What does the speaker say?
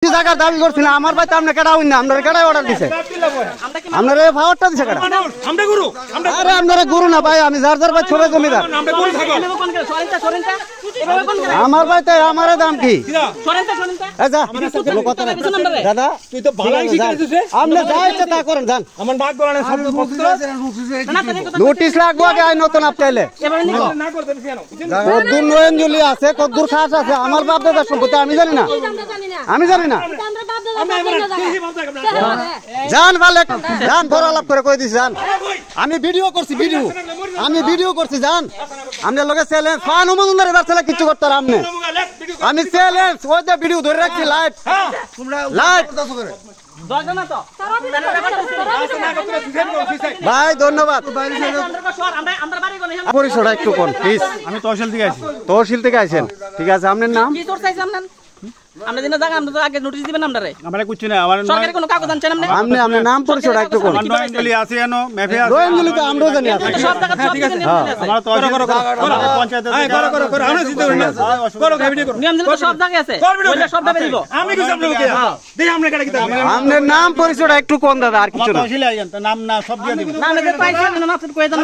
জায়গা দাবি করছি না আমার ভাই তো আপনি কেডা হইনা আপনারা কেডা অর্ডার দিছে আপনারা এই পাওয়ারটা দিছে কেডা আমরা গুরু আরে আপনারা গুরু না ভাই আমি যার যার ভাই ছোট জমিদার আমরা গুরু থাকো আমার ভাই তো আমারে দাম কি এই যা কোনো কথা না দাদা তুই তো ভালো শিখেছিস রে আপনি যা ইচ্ছা তা করেন যান আমার নাক গলানে শব্দ পছন্দ নোটিশ লাগবো আগে আই নতুন আপটাইলে না করতে কেন কদ্দুর নয়নজলি আছে কদ্দুর খাস আছে আমার বাপ দাদার সম্পত্তি আমি জানি না আমি জানি না জান ভালো জান বড় আলাপ করে কই দিছি জান আমি ভিডিও করছি জান আমরা লগে চ্যালেঞ্জ ফান মজুমদার এবার ছেলে কিছু করতে আর আমনে আমি চ্যালেঞ্জ ওই যে ভিডিও ধরে রাখছি লাইভ ভাই ধন্যবাদ পরিচয়টা একটু কোন প্লিজ আমি তহসিল থেকে আইছি তহসিল থেকে আইছেন ঠিক আছে আপনার নাম কি করতে চাইছেন আপনারা আমরা দিনা জায়গা আমরা তো আগে নোটিশ দিবেন আপনারে আমরা কিছু না আমার সরকারি কোনো কাগজ আনছেন আপনি আপনার নাম পরিচয়টা একটু কোন নয়নজলি আছে এনো মেফে আছে নয়নজলি তো আমরাও জানি আছে সব জায়গা সব দিকে নিয়ম আছে আমরা তহসিল পঞ্চায়েত করো আমরা চিন্তা করি না করো ভিডিও করো নিয়ম দিলে তো সব জায়গায় আছে ওইটা সব ভাবে দিব আমি কিছু আপনাকে দেখি আমরা কেডা কি আপনার নাম পরিচয়টা একটু কোন দাদা আর কিছু না তহসিলে আইছেন তো নাম না সব দিয়ে দিবেন না আমি যে পাইছি না না কই দেন